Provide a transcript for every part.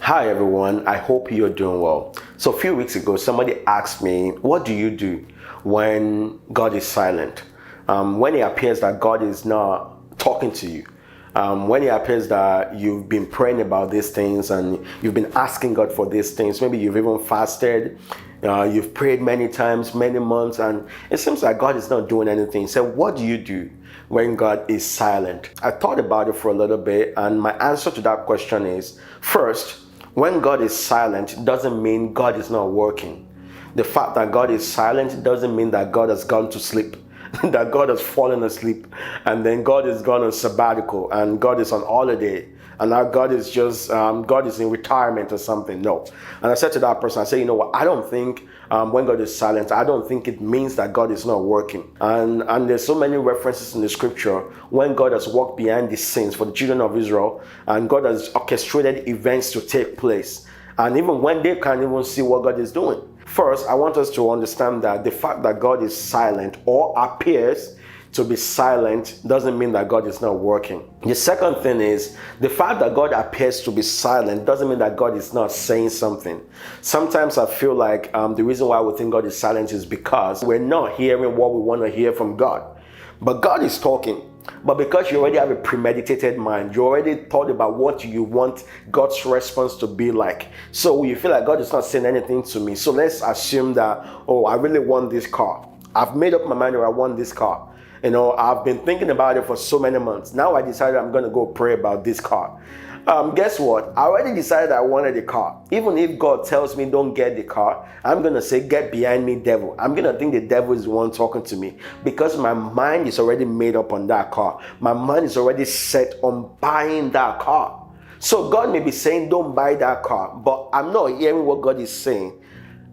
Hi everyone, I hope you're doing well. So a few weeks ago, somebody asked me, what do you do when God is silent? When it appears that God is not talking to you. When it appears that you've been praying about these things and you've been asking God for these things, maybe you've even fasted, you've prayed many times, many months, and it seems like God is not doing anything. So what do you do when God is silent? I thought about it for a little bit, and my answer to that question is, first, when God is silent doesn't mean God is not working. The fact that God is silent doesn't mean that God has gone to sleep, that God has fallen asleep, and then God is gone on sabbatical, and God is on holiday, and now God is just, God is in retirement or something. No. And I said to that person, I said, you know what, I don't think when God is silent, I don't think it means that God is not working. And there's so many references in the scripture when God has worked behind the scenes for the children of Israel, and God has orchestrated events to take place. And even when they can't even see what God is doing. First, I want us to understand that the fact that God is silent or appears to be silent doesn't mean that God is not working. The second thing is, the fact that God appears to be silent doesn't mean that God is not saying something. Sometimes I feel like the reason why we think God is silent is because we're not hearing what we want to hear from God. But God is talking. But because you already have a premeditated mind, you already thought about what you want God's response to be like. So you feel like God is not saying anything to me. So let's assume that, oh, I really want this car. I've made up my mind that I want this car. You know, I've been thinking about it for so many months. Now I decided I'm going to go pray about this car. Guess what? I already decided I wanted a car. Even if God tells me don't get the car, I'm going to say, get behind me, devil. I'm going to think the devil is the one talking to me because my mind is already made up on that car. My mind is already set on buying that car. So God may be saying, don't buy that car, but I'm not hearing what God is saying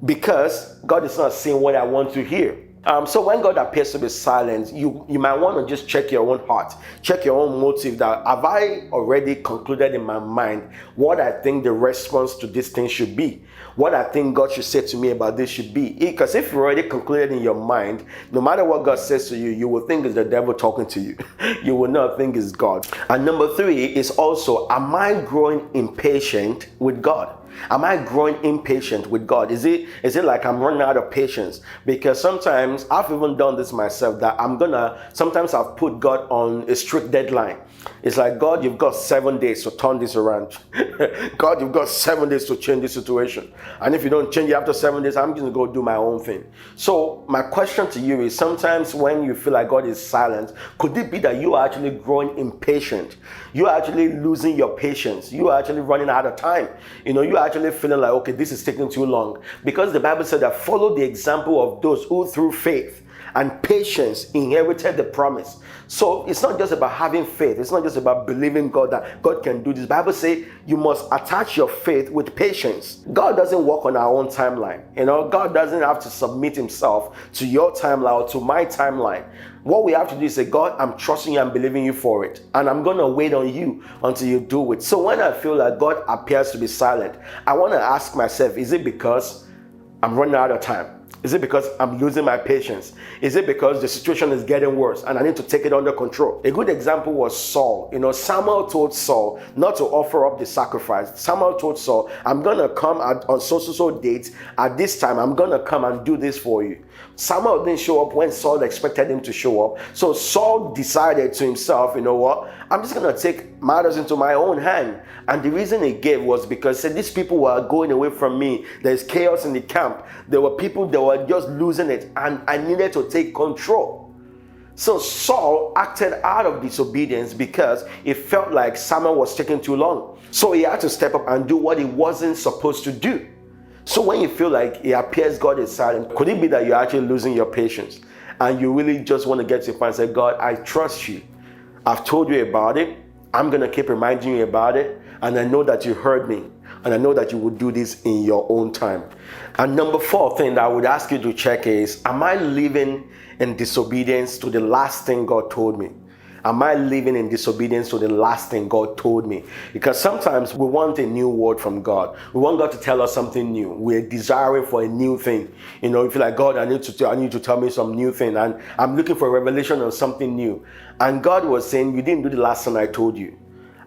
because God is not saying what I want to hear. So when God appears to be silent, you might want to just check your own heart, check your own motive. That have I already concluded in my mind what I think the response to this thing should be, what I think God should say to me about this should be. Because if you already concluded in your mind, no matter what God says to you, you will think it's the devil talking to you. You will not think it's God. And number three is also, am I growing impatient with God? Am I growing impatient with God? Is it like I'm running out of patience? Because sometimes I've even done this myself, that sometimes I've put God on a strict deadline. It's like, God, you've got 7 days to turn this around. God, you've got 7 days to change this situation. And if you don't change it after 7 days, I'm going to go do my own thing. So my question to you is, sometimes when you feel like God is silent, could it be that you are actually growing impatient? You are actually losing your patience. You are actually running out of time. You know, you are actually feeling like, okay, this is taking too long. Because the Bible said that follow the example of those who through faith and patience inherited the promise. So it's not just about having faith. It's not just about believing God that God can do this. The Bible says you must attach your faith with patience. God doesn't work on our own timeline. You know, God doesn't have to submit himself to your timeline or to my timeline. What we have to do is say, God, I'm trusting you, I'm believing you for it. And I'm going to wait on you until you do it. So when I feel like God appears to be silent, I want to ask myself, is it because I'm running out of time? Is it because I'm losing my patience? Is it because the situation is getting worse and I need to take it under control? A good example was Saul. You know, Samuel told Saul not to offer up the sacrifice. Samuel told Saul, I'm going to come on so dates at this time. I'm going to come and do this for you. Samuel didn't show up when Saul expected him to show up. So Saul decided to himself, you know what, I'm just going to take matters into my own hand. And the reason he gave was because he said, these people were going away from me. There's chaos in the camp. There were people that were just losing it, and I needed to take control. So Saul acted out of disobedience because it felt like Samuel was taking too long. So he had to step up and do what he wasn't supposed to do. So when you feel like it appears God is silent, could it be that you're actually losing your patience and you really just want to get to your point and say, God, I trust you. I've told you about it. I'm going to keep reminding you about it. And I know that you heard me. And I know that you will do this in your own time. And number four thing that I would ask you to check is, am I living in disobedience to the last thing God told me? Am I living in disobedience to the last thing God told me? Because sometimes we want a new word from God. We want God to tell us something new. We're desiring for a new thing. You know, if you're like, God, I need you to tell me some new thing. And I'm looking for a revelation on something new. And God was saying, you didn't do the last thing I told you.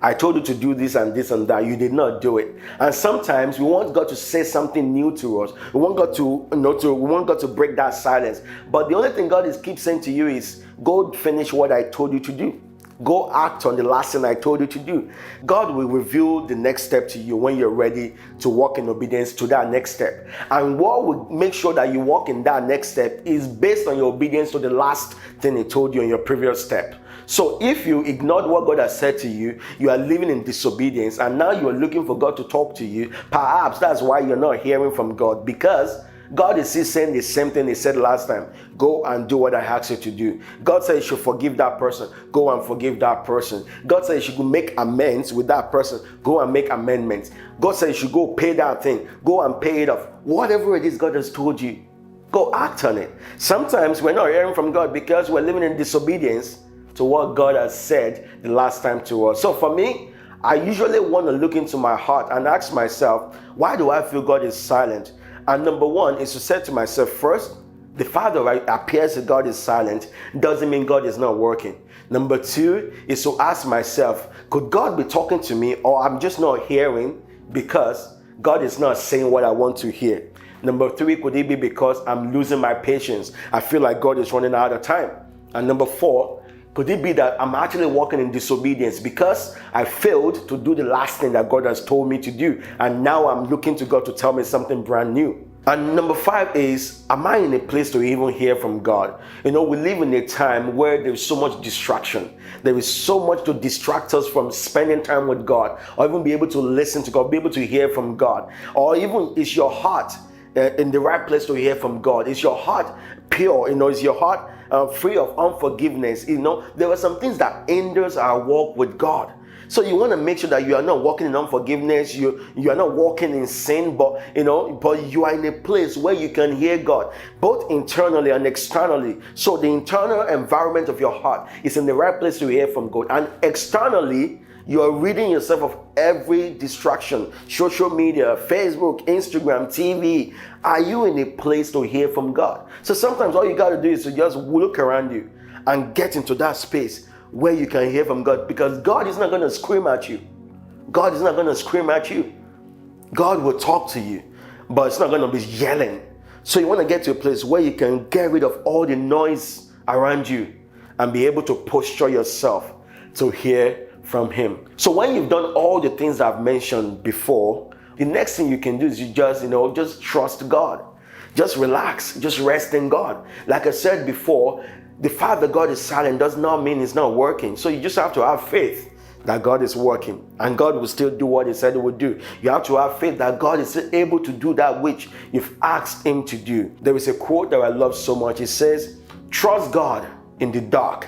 I told you to do this and this and that. You did not do it. And sometimes we want God to say something new to us. We want God to, we want God to break that silence. But the only thing God keeps saying to you is, go finish what I told you to do. Go act on the last thing I told you to do. God will reveal the next step to you when you're ready to walk in obedience to that next step. And what will make sure that you walk in that next step is based on your obedience to the last thing He told you in your previous step. So if you ignored what God has said to you, you are living in disobedience, and now you are looking for God to talk to you. Perhaps that's why you're not hearing from God, because God is still saying the same thing He said last time. Go and do what I asked you to do. God said you should forgive that person. Go and forgive that person. God said you should make amends with that person. Go and make amendments. God said you should go pay that thing. Go and pay it off. Whatever it is God has told you, go act on it. Sometimes we're not hearing from God because we're living in disobedience to what God has said the last time to us. So for me, I usually want to look into my heart and ask myself, why do I feel God is silent? And number one is to say to myself, first, the fact that it appears that God is silent doesn't mean God is not working. Number two is to ask myself, could God be talking to me, or I'm just not hearing because God is not saying what I want to hear? Number three, could it be because I'm losing my patience? I feel like God is running out of time. And number four, could it be that I'm actually walking in disobedience because I failed to do the last thing that God has told me to do, and now I'm looking to God to tell me something brand new? And number five is, am I in a place to even hear from God? We live in a time where there's so much distraction. There is so much to distract us from spending time with God, or even be able to listen to God, be able to hear from God. Or even, is your heart in the right place to hear from God? Is your heart pure? Is your heart free of unforgiveness? There are some things that hinders our walk with God. So you want to make sure that you are not walking in unforgiveness, you are not walking in sin, but you are in a place where you can hear God, both internally and externally. So the internal environment of your heart is in the right place to hear from God, and externally, you are ridding yourself of every distraction. Social media, Facebook, Instagram, TV. Are you in a place to hear from God? So sometimes all you got to do is to just look around you and get into that space where you can hear from God, because God is not going to scream at you. God is not going to scream at you. God will talk to you, but it's not going to be yelling. So you want to get to a place where you can get rid of all the noise around you and be able to posture yourself to hear from Him. So when you've done all the things I've mentioned before, the next thing you can do is you just trust God. Just relax, just rest in God. Like I said before, the fact that God is silent does not mean He's not working. So you just have to have faith that God is working, and God will still do what He said He would do. You have to have faith that God is able to do that which you've asked Him to do. There is a quote that I love so much. It says, trust God in the dark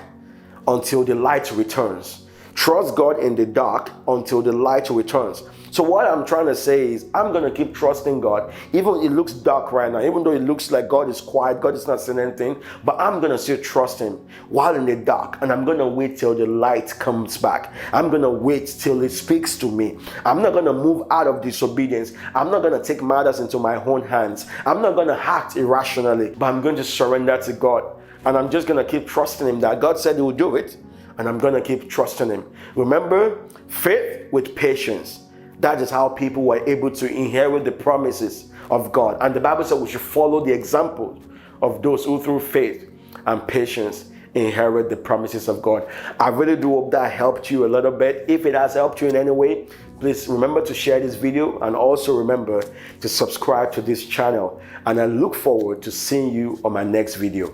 until the light returns. Trust God in the dark until the light returns. So what I'm trying to say is, I'm going to keep trusting God, even though it looks dark right now, even though it looks like God is quiet, God is not saying anything, but I'm going to still trust Him while in the dark, and I'm going to wait till the light comes back. I'm going to wait till He speaks to me. I'm not going to move out of disobedience. I'm not going to take matters into my own hands. I'm not going to act irrationally, but I'm going to surrender to God, and I'm just going to keep trusting Him that God said He will do it, and I'm going to keep trusting Him. Remember, faith with patience. That is how people were able to inherit the promises of God. And the Bible said we should follow the example of those who through faith and patience inherit the promises of God. I really do hope that helped you a little bit. If it has helped you in any way, please remember to share this video, and also remember to subscribe to this channel. And I look forward to seeing you on my next video.